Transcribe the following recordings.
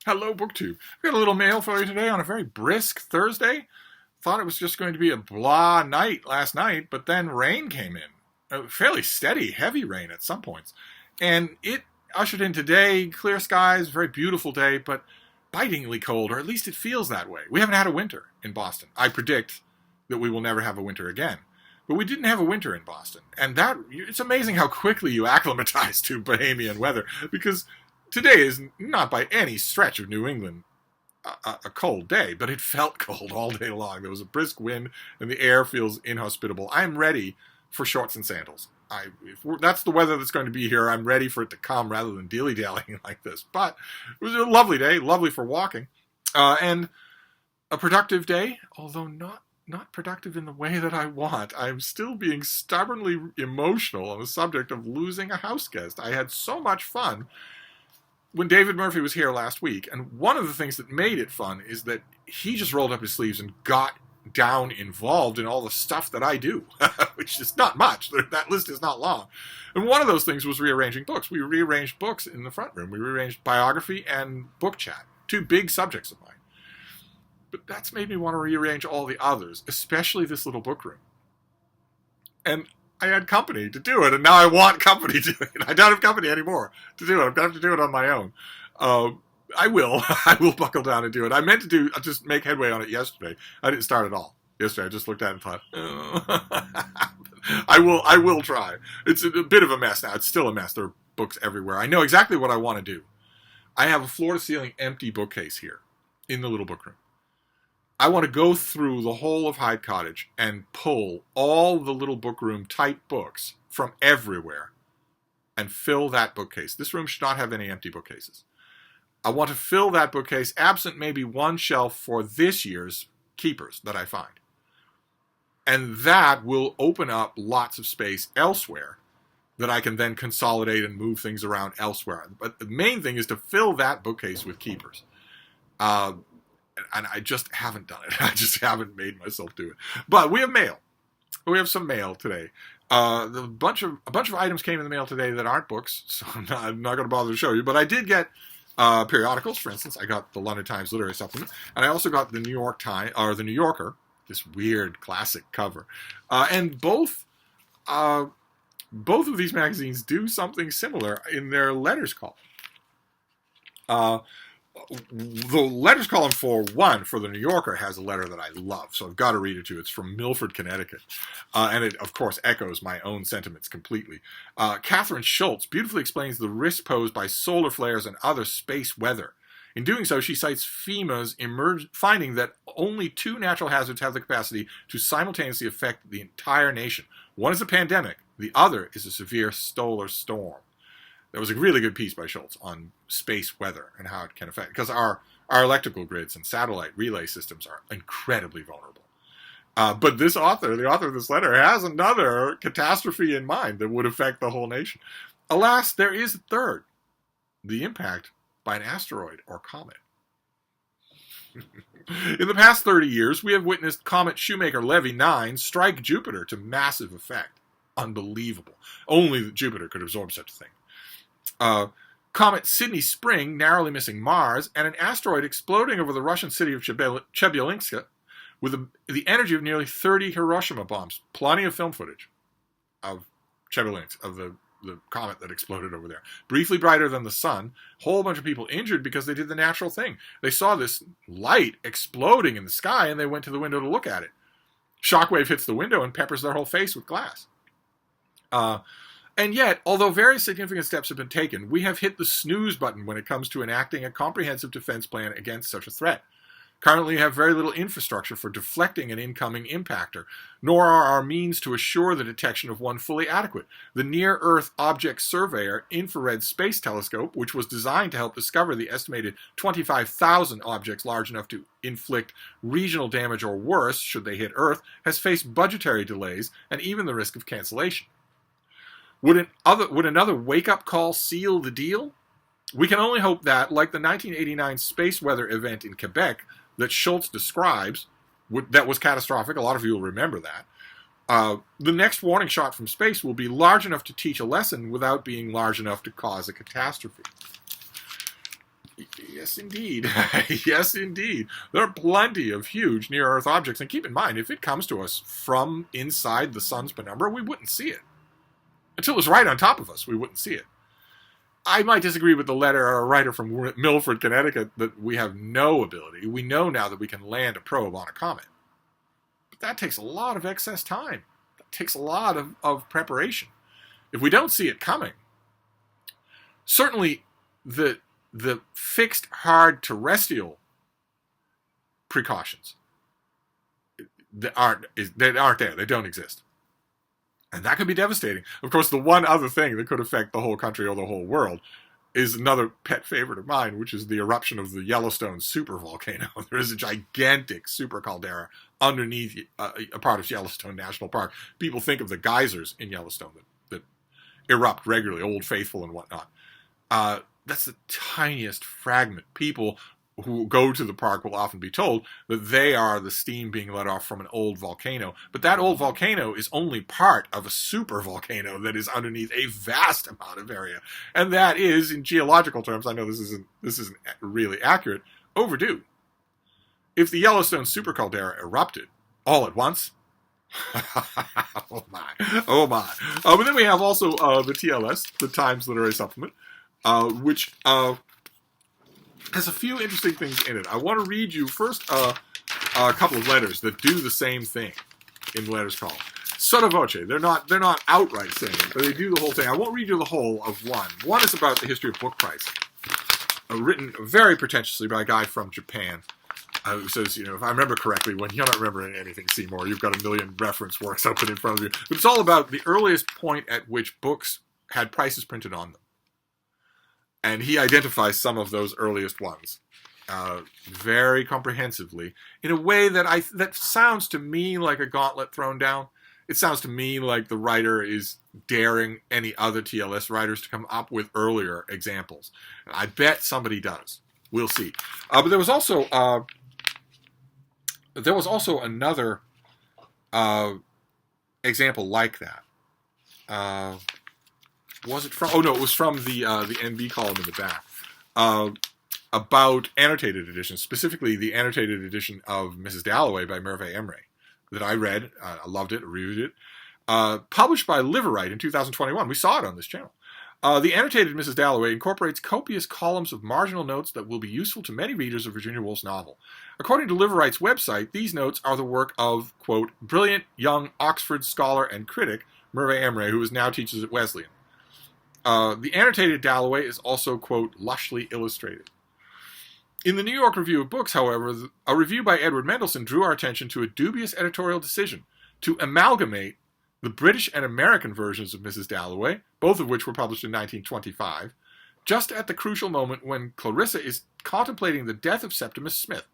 Hello, BookTube. I've got a little mail for you today on a very brisk Thursday. Thought it was just going to be a blah night last night, but then rain came in. A fairly steady, heavy rain at some points. And it ushered in today, clear skies, very beautiful day, but bitingly cold, or at least it feels that way. We haven't had a winter in Boston. I predict that we will never have a winter again. But we didn't have a winter in Boston. And it's amazing how quickly you acclimatize to Bahamian weather, because today is not by any stretch of New England a cold day, but it felt cold all day long. There was a brisk wind, and the air feels inhospitable. I'm ready for shorts and sandals. If that's the weather that's going to be here, I'm ready for it to come rather than dilly-dallying like this. But it was a lovely day, lovely for walking, and a productive day, although not productive in the way that I want. I'm still being stubbornly emotional on the subject of losing a house guest. I had so much fun when David Murphy was here last week, and one of the things that made it fun is that he just rolled up his sleeves and got down involved in all the stuff that I do, which is not much. That list is not long. And one of those things was rearranging books. We rearranged books in the front room. We rearranged biography and book chat, two big subjects of mine. But that's made me want to rearrange all the others, especially this little book room. And I had company to do it, and now I want company to do it. I don't have company anymore to do it. I'm going to have to do it on my own. I will. I will buckle down and do it. I meant to just make headway on it yesterday. I didn't start at all yesterday. I just looked at it and thought, I will try. It's a bit of a mess now. It's still a mess. There are books everywhere. I know exactly what I want to do. I have a floor-to-ceiling empty bookcase here in the little book room. I want to go through the whole of Hyde Cottage and pull all the little book room type books from everywhere and fill that bookcase. This room should not have any empty bookcases. I want to fill that bookcase, absent maybe one shelf for this year's keepers that I find. And that will open up lots of space elsewhere that I can then consolidate and move things around elsewhere. But the main thing is to fill that bookcase with keepers. And I just haven't done it. I just haven't made myself do it. But we have mail. We have some mail today. A bunch of items came in the mail today that aren't books, so I'm not going to bother to show you. But I did get periodicals. For instance, I got the London Times Literary Supplement, and I also got the New York Times or the New Yorker. This weird classic cover, and both of these magazines do something similar in their letters column. The letters column for the New Yorker has a letter that I love, so I've got to read it to you. It's from Milford, Connecticut, and it, of course, echoes my own sentiments completely. Catherine Schultz beautifully explains the risk posed by solar flares and other space weather. In doing so, she cites FEMA's finding that only two natural hazards have the capacity to simultaneously affect the entire nation. One is a pandemic. The other is a severe solar storm. There was a really good piece by Schultz on space weather and how it can affect, because our electrical grids and satellite relay systems are incredibly vulnerable. But the author of this letter, has another catastrophe in mind that would affect the whole nation. Alas, there is a third: the impact by an asteroid or comet. In the past 30 years, we have witnessed Comet Shoemaker-Levy 9 strike Jupiter to massive effect. Unbelievable. Only Jupiter could absorb such a thing. Comet Sydney Spring narrowly missing Mars, and an asteroid exploding over the Russian city of Chelyabinsk with the energy of nearly 30 Hiroshima bombs. Plenty of film footage of Chelyabinsk, of the comet that exploded over there. Briefly brighter than the sun, a whole bunch of people injured because they did the natural thing. They saw this light exploding in the sky, and they went to the window to look at it. Shockwave hits the window and peppers their whole face with glass. And yet, although very significant steps have been taken, we have hit the snooze button when it comes to enacting a comprehensive defense plan against such a threat. Currently, we have very little infrastructure for deflecting an incoming impactor, nor are our means to assure the detection of one fully adequate. The Near-Earth Object Surveyor infrared space telescope, which was designed to help discover the estimated 25,000 objects large enough to inflict regional damage or worse should they hit Earth, has faced budgetary delays and even the risk of cancellation. Would another wake-up call seal the deal? We can only hope that, like the 1989 space weather event in Quebec that Schultz describes, that was catastrophic, a lot of you will remember that, the next warning shot from space will be large enough to teach a lesson without being large enough to cause a catastrophe. Yes, indeed. Yes, indeed. There are plenty of huge near-Earth objects, and keep in mind, if it comes to us from inside the sun's penumbra, we wouldn't see it. Until it was right on top of us, we wouldn't see it. I might disagree with the writer from Milford, Connecticut, that we have no ability. We know now that we can land a probe on a comet. But that takes a lot of excess time. That takes a lot of preparation. If we don't see it coming, certainly the fixed, hard terrestrial precautions that aren't there. They don't exist. And that could be devastating. Of course, the one other thing that could affect the whole country or the whole world is another pet favorite of mine, which is the eruption of the Yellowstone supervolcano. There is a gigantic super caldera underneath a part of Yellowstone National Park. People think of the geysers in Yellowstone that erupt regularly, Old Faithful and whatnot. That's the tiniest fragment. People who go to the park will often be told that they are the steam being let off from an old volcano. But that old volcano is only part of a super volcano that is underneath a vast amount of area. And that is, in geological terms, I know this isn't really accurate, overdue. If the Yellowstone super caldera erupted all at once, oh my. But then we have also the TLS, the Times Literary Supplement, which has a few interesting things in it. I want to read you first a couple of letters that do the same thing in the letters column. Sotto voce. They're not outright saying it, but they do the whole thing. I won't read you the whole of one. One is about the history of book pricing, written very pretentiously by a guy from Japan, who says, if I remember correctly, when you're not remembering anything, Seymour, you've got a million reference works open in front of you. But it's all about the earliest point at which books had prices printed on them. And he identifies some of those earliest ones very comprehensively in a way that sounds to me like a gauntlet thrown down. It sounds to me like the writer is daring any other TLS writers to come up with earlier examples. And I bet somebody does. We'll see. But there was also another example like that. Was it from? Oh no, it was from the NB column in the back about annotated editions, specifically the annotated edition of Mrs. Dalloway by Merve Emre that I read. I loved it, reviewed it. Published by Liverite in 2021. We saw it on this channel. The annotated Mrs. Dalloway incorporates copious columns of marginal notes that will be useful to many readers of Virginia Woolf's novel. According to Liverite's website, these notes are the work of, quote, brilliant young Oxford scholar and critic Merve Emre, who now teaches at Wesleyan. The annotated Dalloway is also, quote, lushly illustrated. In the New York Review of Books, however, a review by Edward Mendelsohn drew our attention to a dubious editorial decision to amalgamate the British and American versions of Mrs. Dalloway, both of which were published in 1925, just at the crucial moment when Clarissa is contemplating the death of Septimus Smith.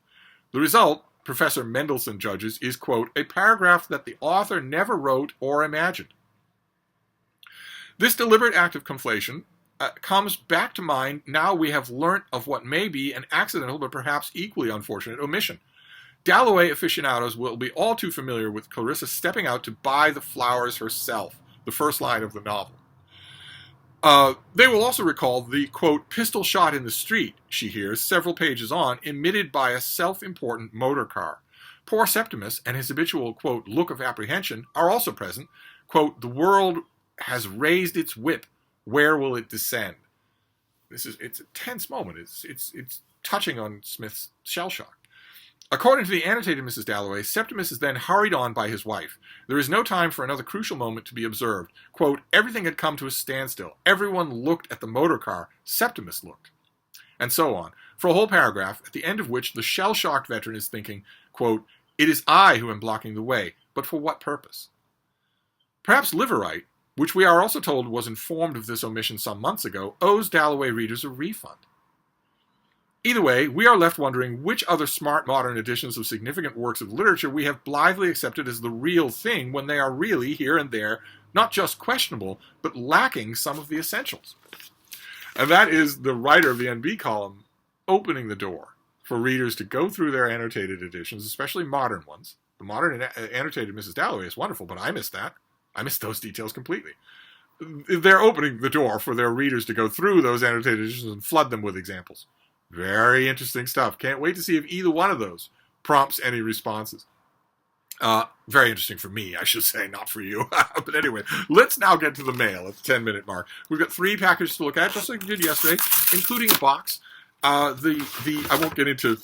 The result, Professor Mendelsohn judges, is, quote, a paragraph that the author never wrote or imagined. This deliberate act of conflation comes back to mind now we have learnt of what may be an accidental but perhaps equally unfortunate omission. Dalloway aficionados will be all too familiar with Clarissa stepping out to buy the flowers herself, the first line of the novel. They will also recall the, quote, pistol shot in the street she hears several pages on, emitted by a self-important motor car. Poor Septimus and his habitual, quote, look of apprehension are also present. Quote, the world has raised its whip. Where will it descend? It's a tense moment. It's touching on Smith's shell shock. According to the annotated Mrs. Dalloway, Septimus is then hurried on by his wife. There is no time for another crucial moment to be observed. Quote, everything had come to a standstill. Everyone looked at the motor car. Septimus looked. And so on. For a whole paragraph, at the end of which the shell-shocked veteran is thinking, quote, it is I who am blocking the way, but for what purpose? Perhaps Liverite, which we are also told was informed of this omission some months ago, owes Dalloway readers a refund. Either way, we are left wondering which other smart modern editions of significant works of literature we have blithely accepted as the real thing when they are really, here and there, not just questionable, but lacking some of the essentials. And that is the writer of the NB column opening the door for readers to go through their annotated editions, especially modern ones. The modern annotated Mrs. Dalloway is wonderful, but I missed that. I missed those details completely. They're opening the door for their readers to go through those annotated editions and flood them with examples. Very interesting stuff. Can't wait to see if either one of those prompts any responses. Very interesting for me, I should say, not for you. But anyway, let's now get to the mail at the 10-minute mark. We've got 3 packages to look at, just like we did yesterday, including a box. I won't get into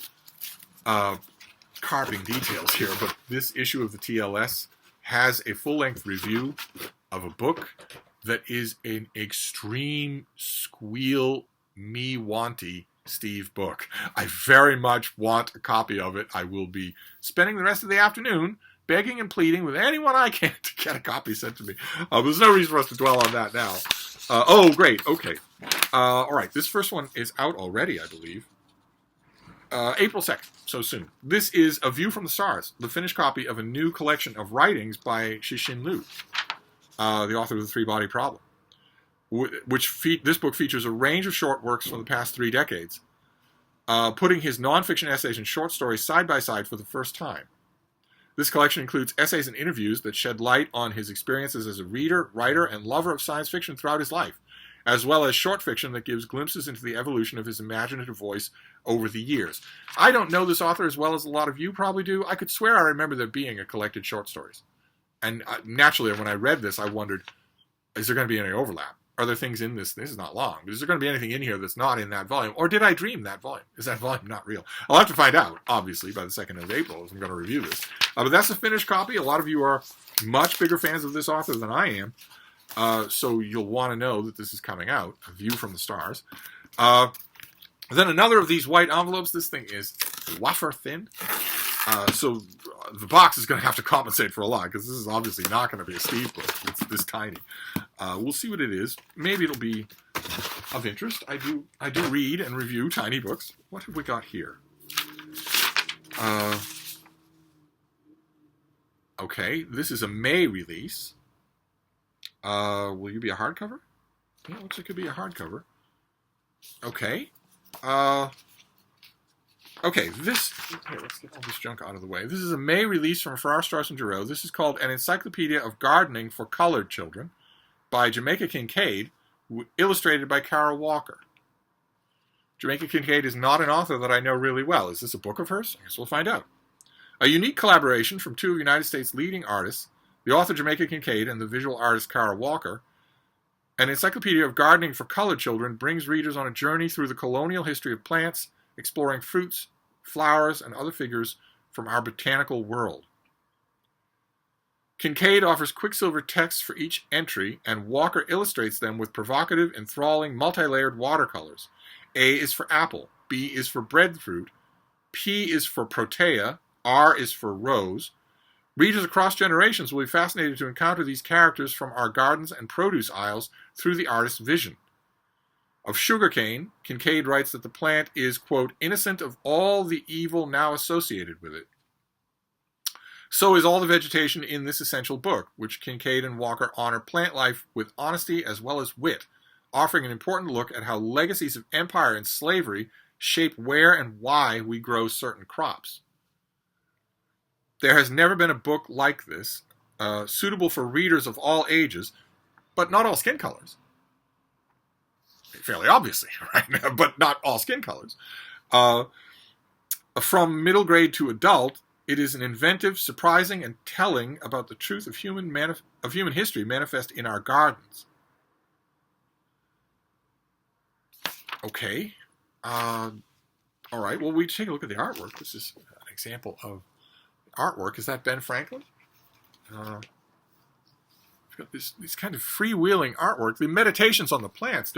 carpeting details here, but this issue of the TLS has a full-length review of a book that is an extreme squeal me wanty Steve book. I very much want a copy of it. I will be spending the rest of the afternoon begging and pleading with anyone I can to get a copy sent to me. There's no reason for us to dwell on that now. Oh, great. Okay. All right. This first one is out already, I believe. April 2nd, so soon. This is A View from the Stars, the finished copy of a new collection of writings by Cixin Liu, the author of The Three-Body Problem. This book features a range of short works from the past 3 decades, putting his nonfiction essays and short stories side by side for the first time. This collection includes essays and interviews that shed light on his experiences as a reader, writer, and lover of science fiction throughout his life, as well as short fiction that gives glimpses into the evolution of his imaginative voice over the years. I don't know this author as well as a lot of you probably do. I could swear I remember there being a collected short stories. And naturally, when I read this, I wondered, is there going to be any overlap? Are there things in this? This is not long. Is there going to be anything in here that's not in that volume? Or did I dream that volume? Is that volume not real? I'll have to find out, obviously, by the 2nd of April as I'm going to review this. But that's a finished copy. A lot of you are much bigger fans of this author than I am. So you'll want to know that this is coming out, A View from the Stars. Then another of these white envelopes. This thing is wafer thin. So the box is going to have to compensate for a lot, because this is obviously not going to be a Steve book. It's this tiny. We'll see what it is. Maybe it'll be of interest. I do read and review tiny books. What have we got here? Okay, this is a May release. Will you be a hardcover? Yeah, it looks like it could be a hardcover. Okay. Okay, here, let's get all this junk out of the way. This is a May release from Farrar, Straus and Giroux. This is called An Encyclopedia of Gardening for Colored Children by Jamaica Kincaid, illustrated by Kara Walker. Jamaica Kincaid is not an author that I know really well. Is this a book of hers? I guess we'll find out. A unique collaboration from 2 of the United States' leading artists, the author Jamaica Kincaid and the visual artist Kara Walker. An Encyclopedia of Gardening for Colored Children brings readers on a journey through the colonial history of plants, exploring fruits, flowers, and other figures from our botanical world. Kincaid offers quicksilver texts for each entry, and Walker illustrates them with provocative, enthralling, multi-layered watercolors. A is for apple, B is for breadfruit, P is for protea, R is for rose. Readers across generations will be fascinated to encounter these characters from our gardens and produce aisles through the artist's vision. Of sugarcane, Kincaid writes that the plant is, quote, innocent of all the evil now associated with it. So is all the vegetation in this essential book, which Kincaid and Walker honor plant life with honesty as well as wit, offering an important look at how legacies of empire and slavery shape where and why we grow certain crops. There has never been a book like this, suitable for readers of all ages, but not all skin colors. Fairly obviously, right? But not all skin colors. From middle grade to adult, it is an inventive, surprising, and telling about the truth of human history manifest in our gardens. Okay. All right. Well, we take a look at the artwork. This is an example of artwork. Is that Ben Franklin? Got these kind of freewheeling artwork. The meditations on the plants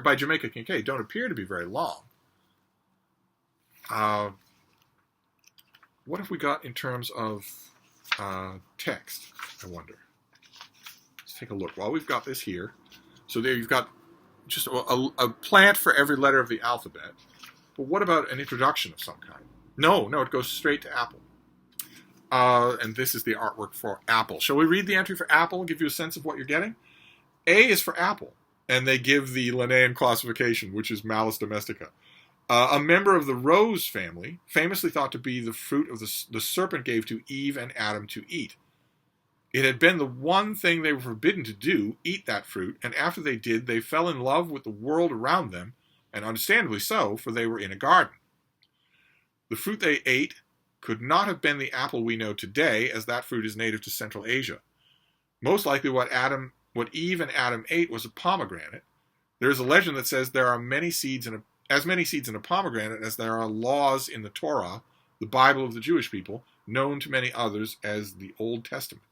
by Jamaica Kincaid don't appear to be very long. What have we got in terms of text, I wonder? Let's take a look. While we've got this here. So there you've got just a plant for every letter of the alphabet. But what about an introduction of some kind? No, it goes straight to apple. And this is the artwork for apple. Shall we read the entry for apple and give you a sense of what you're getting? A is for apple, and they give the Linnaean classification, which is Malus domestica. A member of the rose family, famously thought to be the fruit of the serpent gave to Eve and Adam to eat. It had been the one thing they were forbidden to do, eat that fruit, and after they did, they fell in love with the world around them and understandably so, for they were in a garden. The fruit they ate could not have been the apple we know today, as that fruit is native to Central Asia. Most likely what Eve and Adam ate was a pomegranate. There is a legend that says there are as many seeds in a pomegranate as there are laws in the Torah, the Bible of the Jewish people, known to many others as the Old Testament.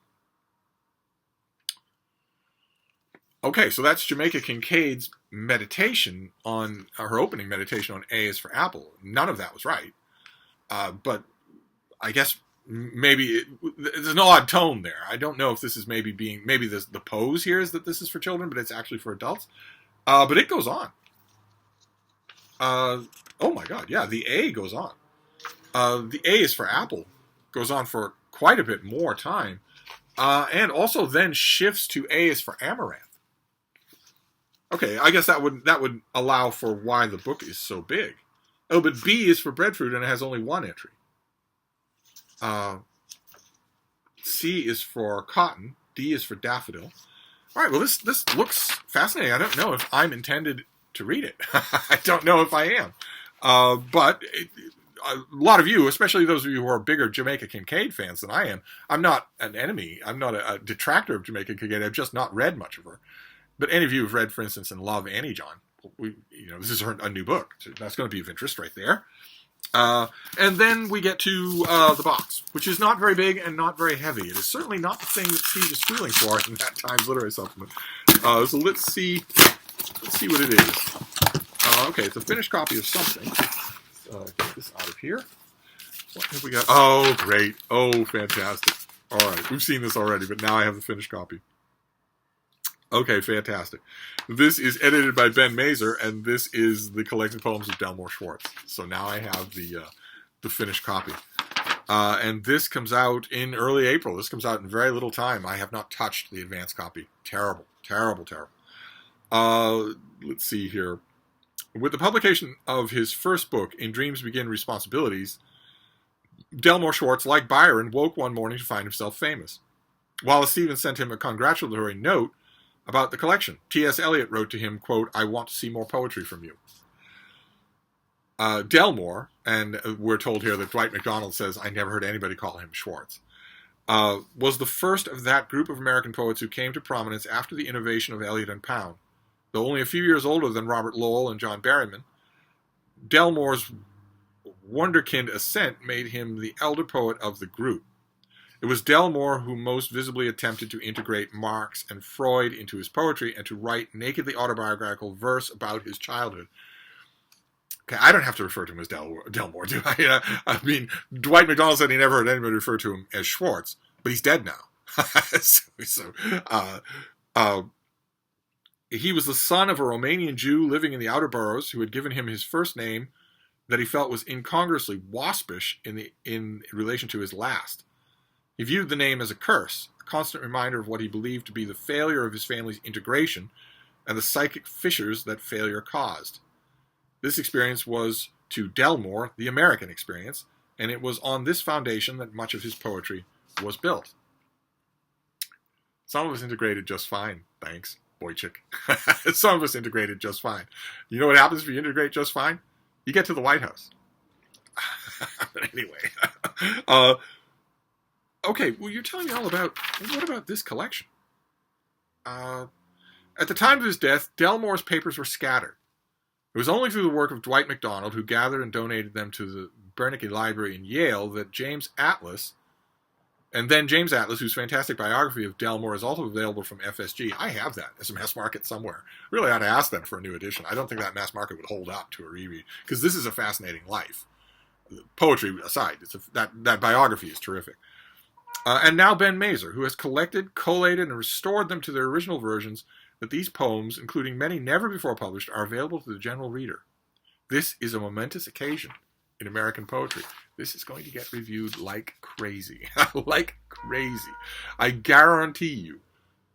Okay, so that's Jamaica Kincaid's meditation on, her opening meditation on A is for apple. None of that was right. But I guess maybe there's an odd tone there. I don't know if this is maybe the pose here is that this is for children, but it's actually for adults. But it goes on. Oh my God, yeah, the A goes on. The A is for apple goes on for quite a bit more time, and also then shifts to A is for amaranth. Okay, I guess that would allow for why the book is so big. Oh, but B is for breadfruit, and it has only one entry. C is for cotton. D is for daffodil. All right, well, this looks fascinating. I don't know if I'm intended to read it. I don't know if I am. But a lot of you, especially those of you who are bigger Jamaica Kincaid fans than I am, I'm not an enemy. I'm not a detractor of Jamaica Kincaid. I've just not read much of her. But any of you who've read, for instance, and love Annie John, this is a new book. So that's going to be of interest right there. And then we get to the box, which is not very big and not very heavy. It is certainly not the thing that Steve is feeling for in that Times Literary Supplement. So let's see what it is. Okay, it's a finished copy of something. Get this out of here. What have we got? Oh, great. Oh, fantastic. All right, we've seen this already, but now I have the finished copy. Okay, fantastic. This is edited by Ben Mazer, and this is the collected poems of Delmore Schwarz. So now I have the finished copy. And this comes out in early April. This comes out in very little time. I have not touched the advanced copy. Terrible, terrible, terrible. Let's see here. With the publication of his first book, In Dreams Begin Responsibilities, Delmore Schwarz, like Byron, woke one morning to find himself famous. Wallace Stevens sent him a congratulatory note about the collection. T.S. Eliot wrote to him, quote, "I want to see more poetry from you." Delmore, and we're told here that Dwight MacDonald says, I never heard anybody call him Schwarz, was the first of that group of American poets who came to prominence after the innovation of Eliot and Pound. Though only a few years older than Robert Lowell and John Berryman, Delmore's wonderkind ascent made him the elder poet of the group. It was Delmore who most visibly attempted to integrate Marx and Freud into his poetry and to write nakedly autobiographical verse about his childhood. Okay, I don't have to refer to him as Delmore, do I? I mean, Dwight MacDonald said he never heard anybody refer to him as Schwarz, but he's dead now. He was the son of a Romanian Jew living in the outer boroughs who had given him his first name that he felt was incongruously waspish in relation to his last. He viewed the name as a curse, a constant reminder of what he believed to be the failure of his family's integration and the psychic fissures that failure caused. This experience was, to Delmore, the American experience, and it was on this foundation that much of his poetry was built. Some of us integrated just fine, thanks, Wojcik. Some of us integrated just fine. You know what happens if you integrate just fine? You get to the White House. But anyway, okay, well, you're telling me all about, what about this collection? At the time of his death, Delmore's papers were scattered. It was only through the work of Dwight MacDonald, who gathered and donated them to the Bernanke Library in Yale, that James Atlas, whose fantastic biography of Delmore is also available from FSG. I have that as a mass market somewhere. Really ought to ask them for a new edition. I don't think that mass market would hold up to a reread, because this is a fascinating life. Poetry aside, that biography is terrific. And now Ben Mazer, who has collected, collated, and restored them to their original versions, that these poems, including many never before published, are available to the general reader. This is a momentous occasion in American poetry. This is going to get reviewed like crazy. Like crazy. I guarantee you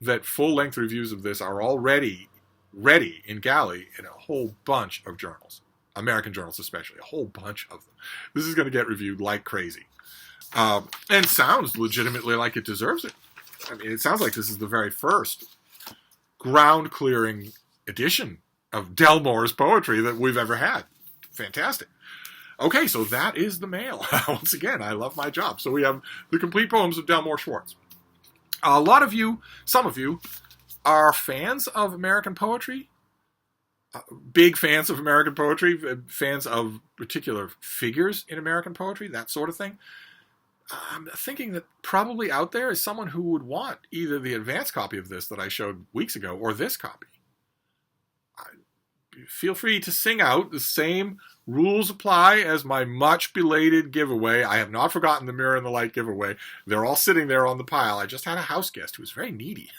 that full-length reviews of this are already ready in Galley in a whole bunch of journals. American journals especially. A whole bunch of them. This is going to get reviewed like crazy. And sounds legitimately like it deserves it. I mean, it sounds like this is the very first ground-clearing edition of Delmore's poetry that we've ever had. Fantastic. Okay, so that is the mail. Once again, I love my job. So we have the complete poems of Delmore Schwarz. A lot of you, some of you, are fans of American poetry. Big fans of American poetry, fans of particular figures in American poetry, that sort of thing. I'm thinking that probably out there is someone who would want either the advanced copy of this that I showed weeks ago or this copy. Feel free to sing out. The same rules apply as my much belated giveaway. I have not forgotten the Mirror and the Light giveaway. They're all sitting there on the pile. I just had a house guest who was very needy.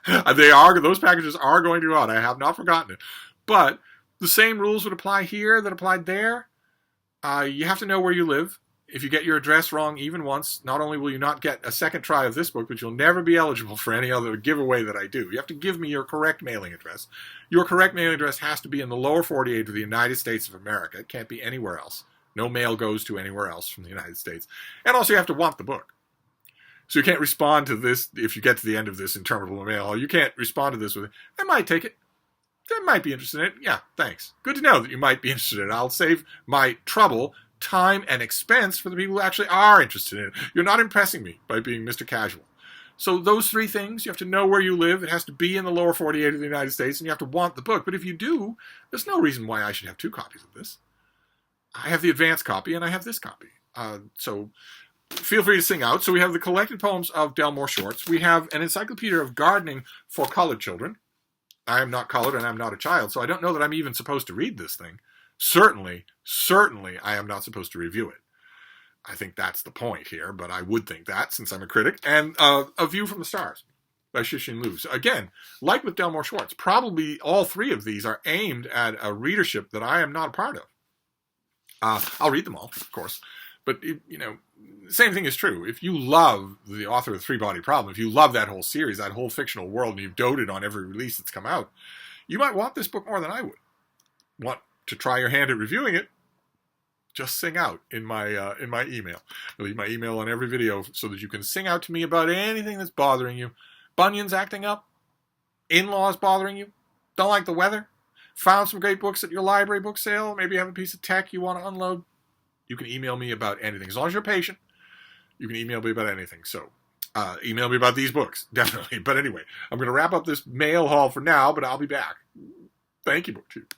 Those packages are going to go out. I have not forgotten it. But the same rules would apply here that applied there. You have to know where you live. If you get your address wrong even once, not only will you not get a second try of this book, but you'll never be eligible for any other giveaway that I do. You have to give me your correct mailing address. Your correct mailing address has to be in the lower 48 of the United States of America. It can't be anywhere else. No mail goes to anywhere else from the United States. And also you have to want the book. So you can't respond to this if you get to the end of this interminable mail. You can't respond to this with, I might take it. I might be interested in it. Yeah, thanks. Good to know that you might be interested in it. I'll save my trouble, time, and expense for the people who actually are interested in it. You're not impressing me by being Mr. Casual. So those three things, you have to know where you live. It has to be in the lower 48 of the United States, and you have to want the book. But if you do, there's no reason why I should have two copies of this. I have the advanced copy, and I have this copy. So feel free to sing out. So we have the collected poems of Delmore Schwarz. We have an encyclopedia of gardening for colored children. I am not colored, and I'm not a child, so I don't know that I'm even supposed to read this thing. Certainly, I am not supposed to review it. I think that's the point here, but I would think that since I'm a critic. And A View from the Stars by Cixin Liu. So again, like with Delmore Schwarz, probably all three of these are aimed at a readership that I am not a part of. I'll read them all, of course. But, same thing is true. If you love the author of The Three-Body Problem, if you love that whole series, that whole fictional world, and you've doted on every release that's come out, you might want this book more than I would. Want to try your hand at reviewing it? Just sing out in my email. I leave my email on every video so that you can sing out to me about anything that's bothering you. Bunions acting up? In-laws bothering you? Don't like the weather? Found some great books at your library book sale? Maybe you have a piece of tech you want to unload? You can email me about anything. As long as you're patient, you can email me about anything. So email me about these books, definitely. But anyway, I'm going to wrap up this mail haul for now, but I'll be back. Thank you, BookTube.